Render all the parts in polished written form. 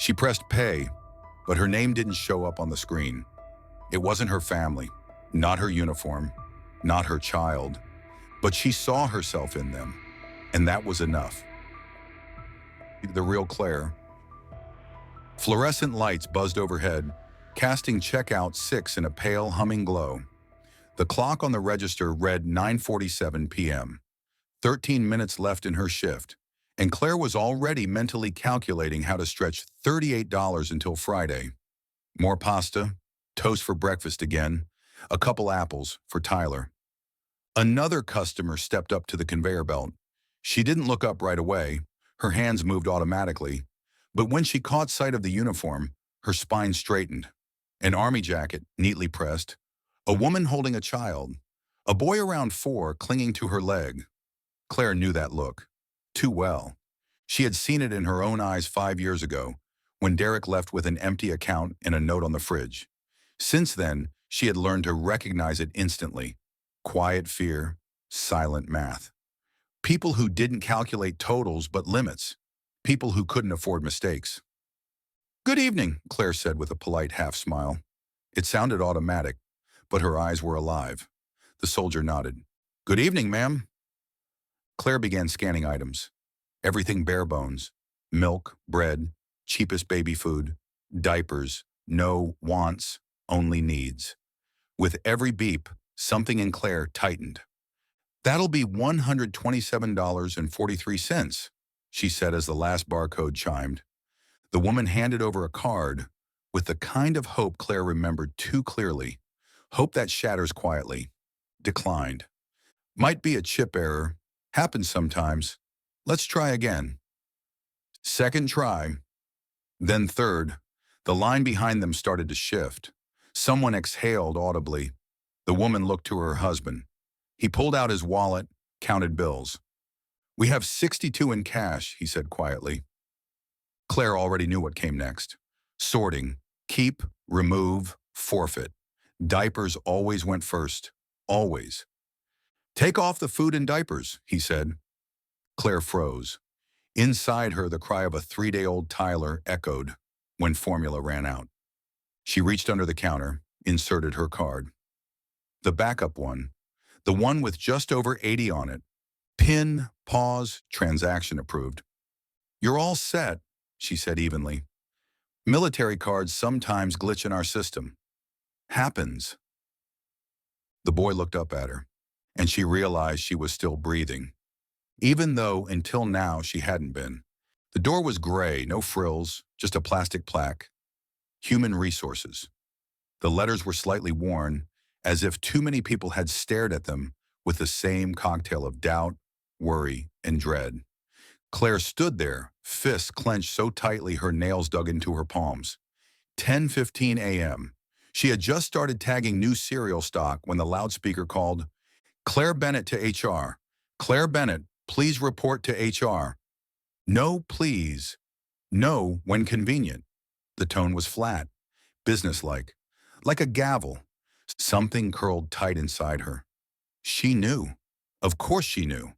She pressed pay, but her name didn't show up on the screen. It wasn't her family, not her uniform, not her child, but she saw herself in them, and that was enough. The real Claire. Fluorescent lights buzzed overhead, casting checkout 6 in a pale, humming glow. The clock on the register read 9:47 p.m. 13 minutes left in her shift, and Claire was already mentally calculating how to stretch $38 until Friday. More pasta, toast for breakfast again, a couple apples for Tyler. Another customer stepped up to the conveyor belt. She didn't look up right away. Her hands moved automatically. But when she caught sight of the uniform, her spine straightened. An army jacket, neatly pressed. A woman holding a child. A boy around 4 clinging to her leg. Claire knew that look. Too well. She had seen it in her own eyes 5 years ago, when Derek left with an empty account and a note on the fridge. Since then, she had learned to recognize it instantly. Quiet fear, silent math. People who didn't calculate totals but limits. People who couldn't afford mistakes. "Good evening," Claire said with a polite half-smile. It sounded automatic, but her eyes were alive. The soldier nodded. "Good evening, ma'am." Claire began scanning items. Everything bare bones. Milk, bread, cheapest baby food, diapers, no wants, only needs. With every beep, something in Claire tightened. "That'll be $127.43, she said as the last barcode chimed. The woman handed over a card with the kind of hope Claire remembered too clearly. Hope that shatters quietly. Declined. "Might be a chip error. Happens sometimes. Let's try again." Second try. Then third. The line behind them started to shift. Someone exhaled audibly. The woman looked to her husband. He pulled out his wallet, counted bills. "We have 62 in cash," he said quietly. Claire already knew what came next. Sorting. Keep, remove, forfeit. Diapers always went first. Always. "Take off the food and diapers," he said. Claire froze. Inside her, the cry of a 3-day-old Tyler echoed when formula ran out. She reached under the counter, inserted her card. The backup one. The one with just over 80 on it. PIN, pause, transaction approved. "You're all set," she said evenly. "Military cards sometimes glitch in our system. Happens." The boy looked up at her, and she realized she was still breathing, even though until now she hadn't been. The door was gray, no frills, just a plastic plaque. Human Resources. The letters were slightly worn, as if too many people had stared at them with the same cocktail of doubt, worry, and dread. Claire stood there, fists clenched so tightly her nails dug into her palms. 10:15 a.m. She had just started tagging new cereal stock when the loudspeaker called, "Claire Bennett to HR. Claire Bennett, please report to HR. No, please. No, when convenient." The tone was flat, businesslike, like a gavel. Something curled tight inside her. She knew. Of course she knew.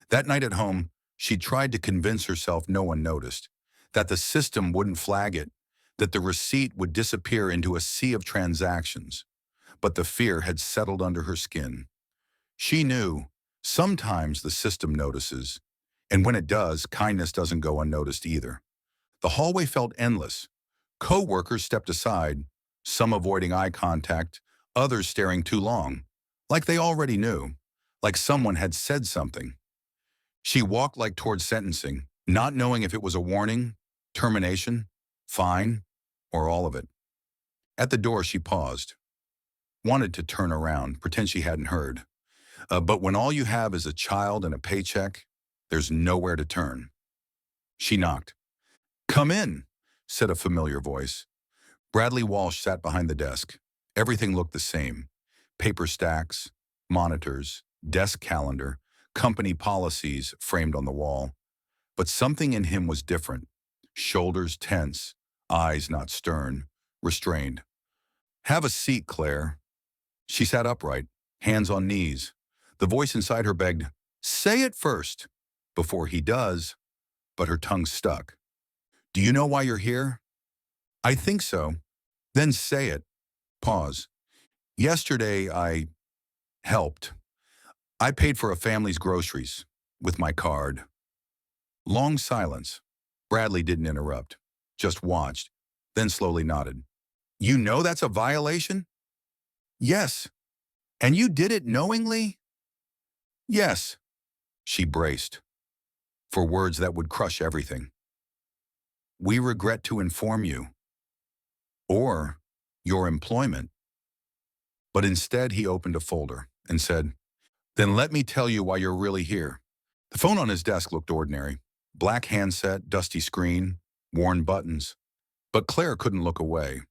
That night at home, she tried to convince herself no one noticed, that the system wouldn't flag it, that the receipt would disappear into a sea of transactions. But the fear had settled under her skin. She knew sometimes the system notices, and when it does, kindness doesn't go unnoticed either. The hallway felt endless. Co-workers stepped aside, some avoiding eye contact, others staring too long, like they already knew, like someone had said something. She walked like towards sentencing, not knowing if it was a warning, termination, fine, or all of it. At the door, she paused. Wanted to turn around, pretend she hadn't heard. But when all you have is a child and a paycheck, there's nowhere to turn. She knocked. "Come in," said a familiar voice. Bradley Walsh sat behind the desk. Everything looked the same. Paper stacks, monitors, desk calendar, company policies framed on the wall. But something in him was different. Shoulders tense, eyes not stern, restrained. "Have a seat, Claire." She sat upright, hands on knees. The voice inside her begged, "Say it first," before he does, but her tongue stuck. Do you know why you're here? I think so. Then say it. Pause. Yesterday, I helped. I paid for a family's groceries with my card. Long silence. Bradley didn't interrupt, just watched, then slowly nodded. You know that's a violation? Yes. And you did it knowingly? Yes. She braced for words that would crush everything. We regret to inform you. Or your employment. But instead, he opened a folder and said, then let me tell you why you're really here. The phone on his desk looked ordinary. Black handset, dusty screen, worn buttons. But Claire couldn't look away.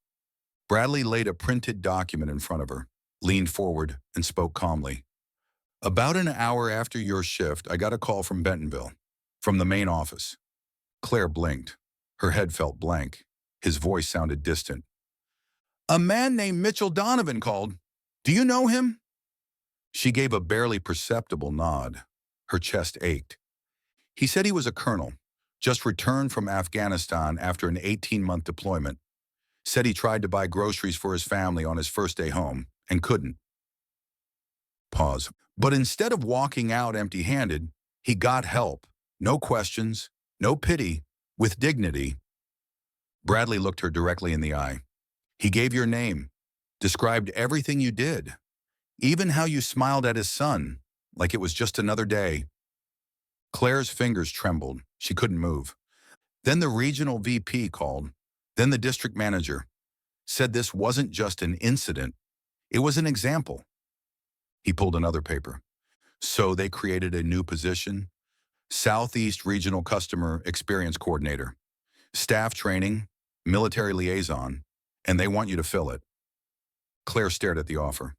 Bradley laid a printed document in front of her, leaned forward, and spoke calmly. About an hour after your shift, I got a call from Bentonville, from the main office. Claire blinked. Her head felt blank. His voice sounded distant. A man named Mitchell Donovan called. Do you know him? She gave a barely perceptible nod. Her chest ached. He said he was a colonel, just returned from Afghanistan after an 18-month deployment. Said he tried to buy groceries for his family on his first day home and couldn't. Pause. But instead of walking out empty-handed, he got help. No questions, no pity, with dignity. Bradley looked her directly in the eye. He gave your name, described everything you did, even how you smiled at his son, like it was just another day. Claire's fingers trembled. She couldn't move. Then the regional VP called. Then the district manager. Said this wasn't just an incident. It was an example. He pulled another paper. So they created a new position, Southeast Regional Customer Experience Coordinator, staff training, military liaison, and they want you to fill it. Claire stared at the offer.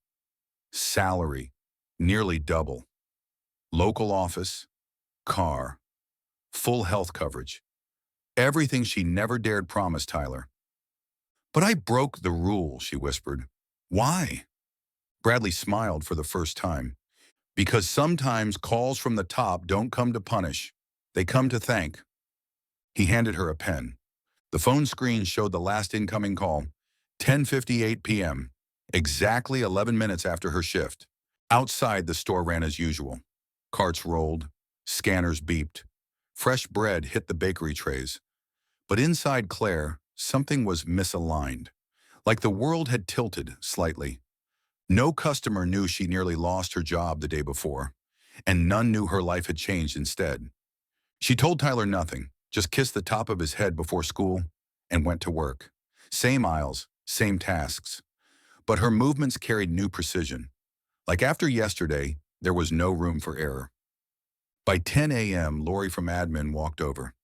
Salary, nearly double. Local office, car, full health coverage. Everything she never dared promise Tyler. But I broke the rule, she whispered. Why? Bradley smiled for the first time. Because sometimes calls from the top don't come to punish. They come to thank. He handed her a pen. The phone screen showed the last incoming call, 10:58 p.m., exactly 11 minutes after her shift. Outside, the store ran as usual. Carts rolled, scanners beeped. Fresh bread hit the bakery trays. But inside Claire, something was misaligned, like the world had tilted slightly. No customer knew she nearly lost her job the day before, and none knew her life had changed instead. She told Tyler nothing, just kissed the top of his head before school and went to work. Same aisles, same tasks. But her movements carried new precision. Like after yesterday, there was no room for error. By 10 a.m., Lori from admin walked over.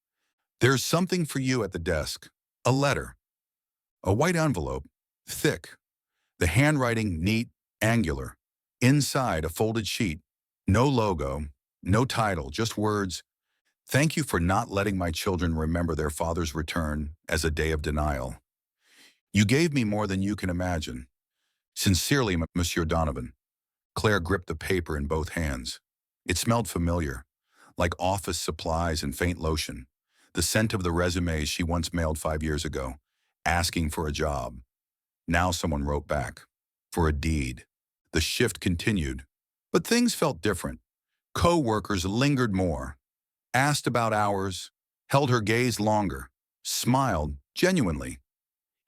There's something for you at the desk. A letter. A white envelope, thick. The handwriting neat, angular. Inside, a folded sheet. No logo, no title, just words. Thank you for not letting my children remember their father's return as a day of denial. You gave me more than you can imagine. Sincerely, Monsieur Donovan. Claire gripped the paper in both hands. It smelled familiar, like office supplies and faint lotion. The scent of the resumes she once mailed 5 years ago, asking for a job. Now someone wrote back, for a deed. The shift continued, but things felt different. Co-workers lingered more, asked about hours, held her gaze longer, smiled genuinely.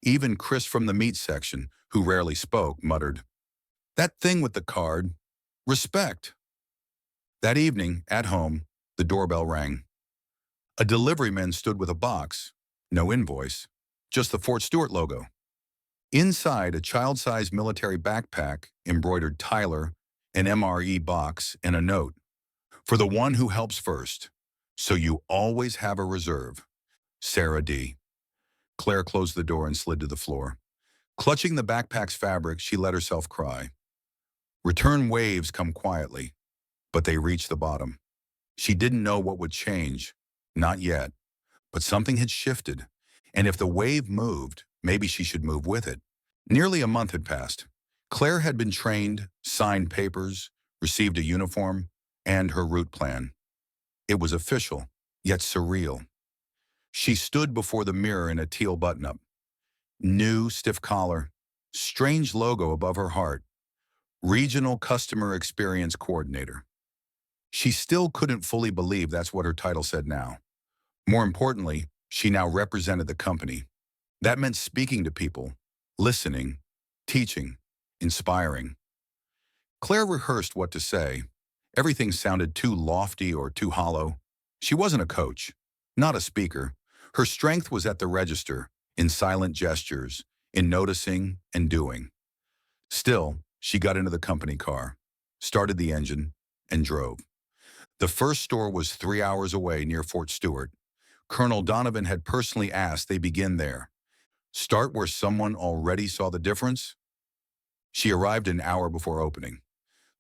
Even Chris from the meat section, who rarely spoke, muttered, that thing with the card, respect. That evening, at home, the doorbell rang. A deliveryman stood with a box, no invoice, just the Fort Stewart logo. Inside, a child-sized military backpack embroidered Tyler, an MRE box, and a note. For the one who helps first, so you always have a reserve. Sarah D. Claire closed the door and slid to the floor. Clutching the backpack's fabric, she let herself cry. Return waves come quietly, but they reach the bottom. She didn't know what would change, not yet, but something had shifted, and if the wave moved, maybe she should move with it. Nearly a month had passed. Claire had been trained, signed papers, received a uniform, and her route plan. It was official, yet surreal. She stood before the mirror in a teal button-up. New, stiff collar, strange logo above her heart. Regional Customer Experience Coordinator. She still couldn't fully believe that's what her title said now. More importantly, she now represented the company. That meant speaking to people, listening, teaching, inspiring. Claire rehearsed what to say. Everything sounded too lofty or too hollow. She wasn't a coach, not a speaker. Her strength was at the register, in silent gestures, in noticing and doing. Still, she got into the company car, started the engine, and drove. The first store was 3 hours away near Fort Stewart. Colonel Donovan had personally asked they begin there. Start where someone already saw the difference? She arrived an hour before opening.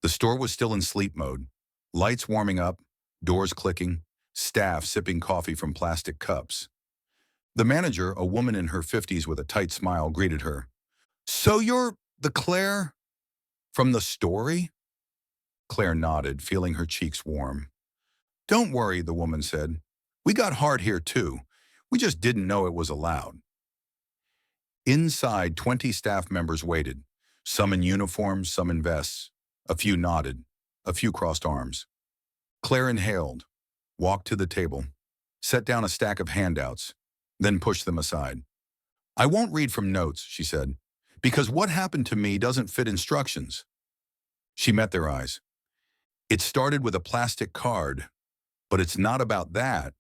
The store was still in sleep mode. Lights warming up, doors clicking, staff sipping coffee from plastic cups. The manager, a woman in her 50s with a tight smile, greeted her. "So you're the Claire from the story?" Claire nodded, feeling her cheeks warm. "Don't worry," the woman said. "We got hard here too. We just didn't know it was allowed." Inside, 20 staff members waited, some in uniforms, some in vests. A few nodded, a few crossed arms. Claire inhaled, walked to the table, set down a stack of handouts, then pushed them aside. "I won't read from notes," she said, "because what happened to me doesn't fit instructions." She met their eyes. "It started with a plastic card, but it's not about that.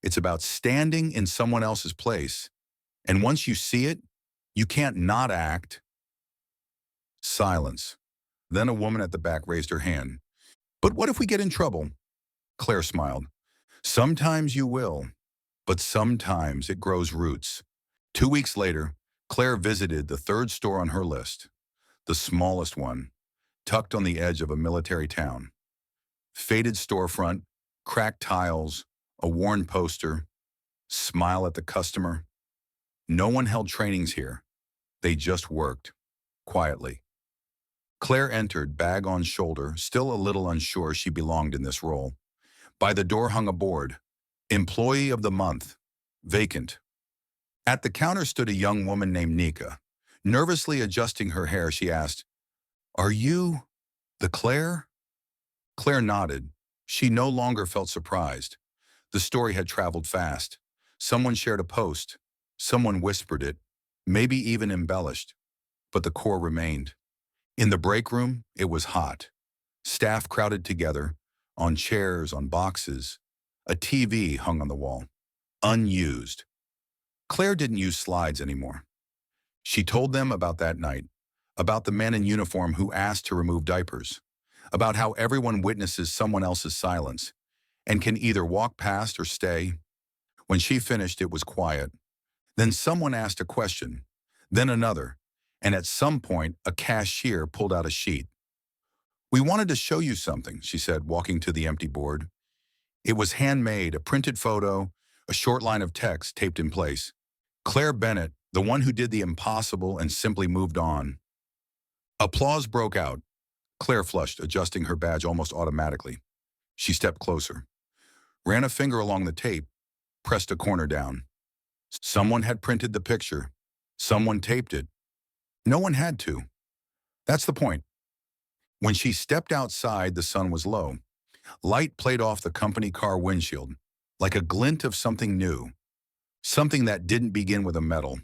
It's about standing in someone else's place. And once you see it, you can't not act." Silence. Then a woman at the back raised her hand. "But what if we get in trouble?" Claire smiled. "Sometimes you will, but sometimes it grows roots." 2 weeks later, Claire visited the third store on her list, the smallest one, tucked on the edge of a military town. Faded storefront, cracked tiles, a worn poster, smile at the customer. No one held trainings here. They just worked, quietly. Claire entered, bag on shoulder, still a little unsure she belonged in this role. By the door hung a board, Employee of the Month, vacant. At the counter stood a young woman named Nika. Nervously adjusting her hair, she asked, "Are you the Claire?" Claire nodded. She no longer felt surprised. The story had traveled fast. Someone shared a post. Someone whispered it, maybe even embellished. But the core remained. In the break room, it was hot. Staff crowded together, on chairs, on boxes. A TV hung on the wall, unused. Claire didn't use slides anymore. She told them about that night, about the man in uniform who asked to remove diapers, about how everyone witnesses someone else's silence and can either walk past or stay. When she finished, it was quiet. Then someone asked a question, then another, and at some point, a cashier pulled out a sheet. "We wanted to show you something," she said, walking to the empty board. It was handmade, a printed photo, a short line of text taped in place. Claire Bennett, the one who did the impossible and simply moved on. Applause broke out. Claire flushed, adjusting her badge almost automatically. She stepped closer, ran a finger along the tape, pressed a corner down. Someone had printed the picture. Someone taped it. No one had to. That's the point. When she stepped outside, the sun was low. Light played off the company car windshield, like a glint of something new. Something that didn't begin with a medal,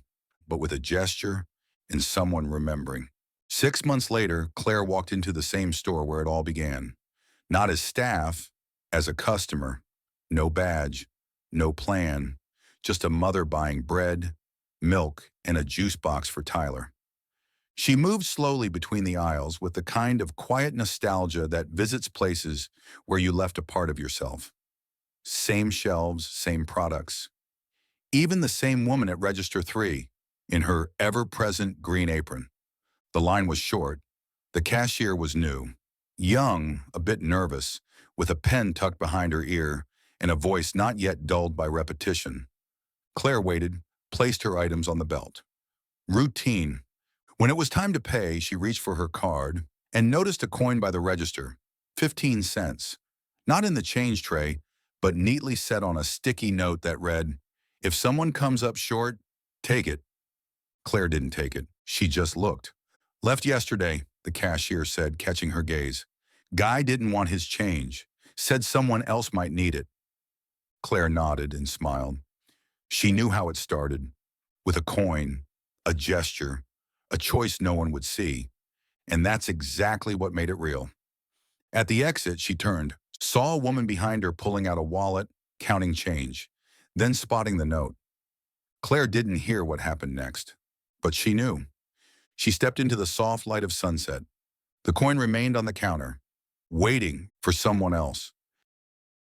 but with a gesture and someone remembering. 6 months later, Claire walked into the same store where it all began. Not as staff, as a customer. No badge, no plan, just a mother buying bread, milk, and a juice box for Tyler. She moved slowly between the aisles with the kind of quiet nostalgia that visits places where you left a part of yourself. Same shelves, same products. Even the same woman at Register 3, in her ever-present green apron. The line was short. The cashier was new. Young, a bit nervous, with a pen tucked behind her ear and a voice not yet dulled by repetition. Claire waited, placed her items on the belt. Routine. When it was time to pay, she reached for her card and noticed a coin by the register, 15 cents. Not in the change tray, but neatly set on a sticky note that read, If someone comes up short, take it. Claire didn't take it. She just looked. Left yesterday, the cashier said, catching her gaze. Guy didn't want his change. Said someone else might need it. Claire nodded and smiled. She knew how it started. With a coin, a gesture, a choice no one would see. And that's exactly what made it real. At the exit, she turned, saw a woman behind her pulling out a wallet, counting change, then spotting the note. Claire didn't hear what happened next, but she knew. She stepped into the soft light of sunset. The coin remained on the counter, waiting for someone else.